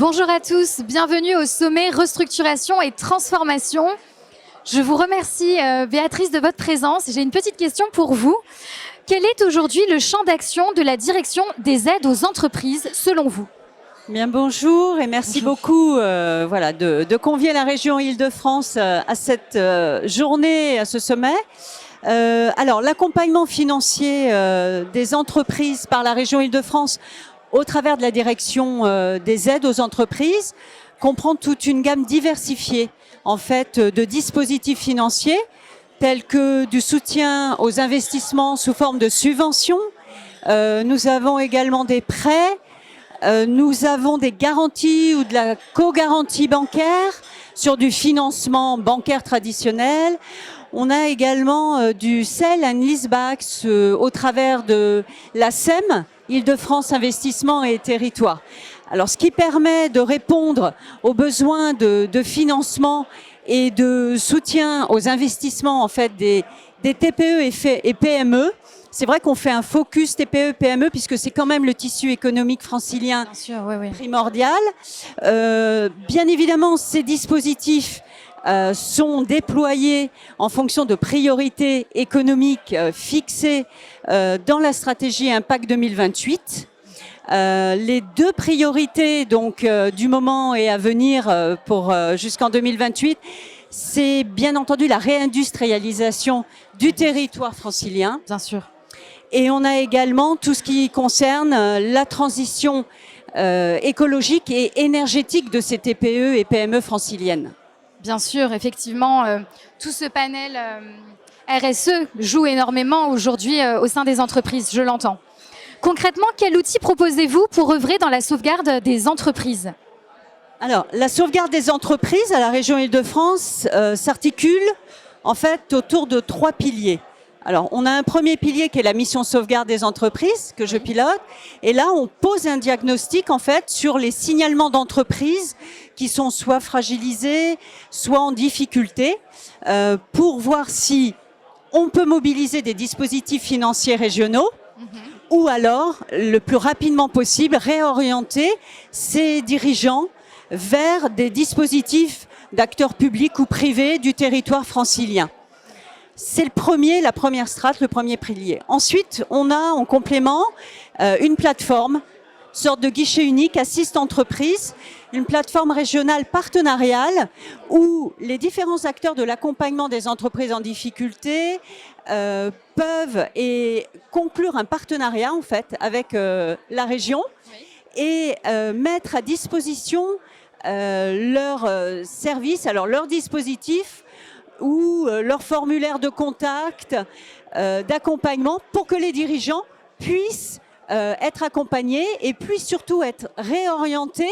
Bonjour à tous, bienvenue au sommet Restructuration et Transformation. Je vous remercie Béatrice de votre présence. J'ai une petite question pour vous. Quel est aujourd'hui le champ d'action de la direction des aides aux entreprises selon vous ? Bien, bonjour et merci beaucoup de convier la région Île-de-France à cette journée, à ce sommet. Alors, l'accompagnement financier des entreprises par la région Île-de-France au travers de la direction des aides aux entreprises comprend toute une gamme diversifiée en fait de dispositifs financiers tels que du soutien aux investissements sous forme de subventions. Nous avons également des prêts. Nous avons des garanties ou de la co-garantie bancaire sur du financement bancaire traditionnel. On a également du sell and leaseback au travers de la SEM, Île-de-France Investissement et Territoire. Alors, ce qui permet de répondre aux besoins de financement et de soutien aux investissements en fait des TPE et PME. C'est vrai qu'on fait un focus TPE-PME puisque c'est quand même le tissu économique francilien primordial. Bien évidemment, ces dispositifs sont déployés en fonction de priorités économiques fixées dans la stratégie Impact 2028. Les deux priorités donc du moment et à venir pour jusqu'en 2028, c'est bien entendu la réindustrialisation du territoire francilien. Bien sûr. Et on a également tout ce qui concerne la transition écologique et énergétique de ces TPE et PME franciliennes. Bien sûr, effectivement, tout ce panel RSE joue énormément aujourd'hui au sein des entreprises, je l'entends. Concrètement, quel outil proposez-vous pour œuvrer dans la sauvegarde des entreprises ? Alors, la sauvegarde des entreprises à la région Île-de-France s'articule en fait autour de 3 piliers. Alors, on a un premier pilier qui est la mission sauvegarde des entreprises que je pilote. Et là, on pose un diagnostic en fait sur les signalements d'entreprises qui sont soit fragilisées, soit en difficulté, pour voir si on peut mobiliser des dispositifs financiers régionaux ou alors, le plus rapidement possible, réorienter ces dirigeants vers des dispositifs d'acteurs publics ou privés du territoire francilien. C'est la première strate, le premier pilier. Ensuite, on a en complément une plateforme, sorte de guichet unique, Assist Entreprise, une plateforme régionale partenariale où les différents acteurs de l'accompagnement des entreprises en difficulté peuvent conclure un partenariat en fait avec la région et mettre à disposition leurs services, alors leurs dispositifs ou leur formulaire de contact, d'accompagnement pour que les dirigeants puissent être accompagnés et puissent surtout être réorientés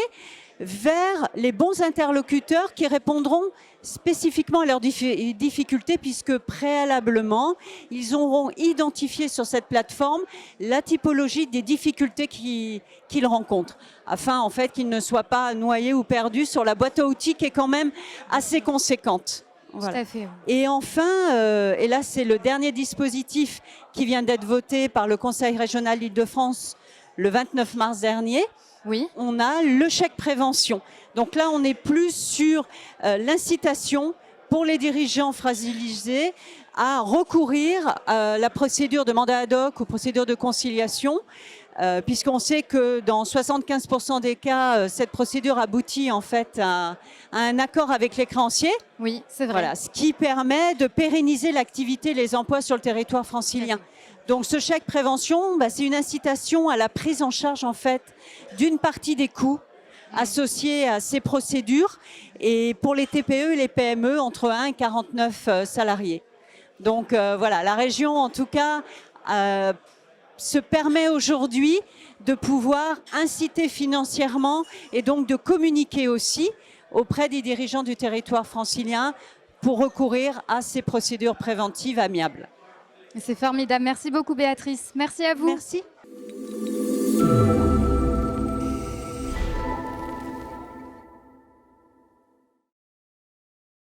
vers les bons interlocuteurs qui répondront spécifiquement à leurs difficultés puisque préalablement, ils auront identifié sur cette plateforme la typologie des difficultés qu'ils rencontrent afin en fait qu'ils ne soient pas noyés ou perdus sur la boîte à outils qui est quand même assez conséquente. Voilà. Tout à fait. Et enfin, et là c'est le dernier dispositif qui vient d'être voté par le Conseil régional d'Île-de-France le 29 mars dernier, on a le chèque prévention. Donc là on est plus sur l'incitation pour les dirigeants fragilisés à recourir à la procédure de mandat ad hoc ou procédure de conciliation, puisqu'on sait que dans 75% des cas, cette procédure aboutit en fait à un accord avec les créanciers. Oui, c'est vrai. Voilà, ce qui permet de pérenniser l'activité et les emplois sur le territoire francilien. Donc ce chèque prévention, c'est une incitation à la prise en charge en fait d'une partie des coûts associés à ces procédures et pour les TPE et les PME entre 1 et 49 salariés. Donc voilà, la région en tout cas se permet aujourd'hui de pouvoir inciter financièrement et donc de communiquer aussi auprès des dirigeants du territoire francilien pour recourir à ces procédures préventives amiables. C'est formidable. Merci beaucoup Béatrice. Merci à vous. Merci.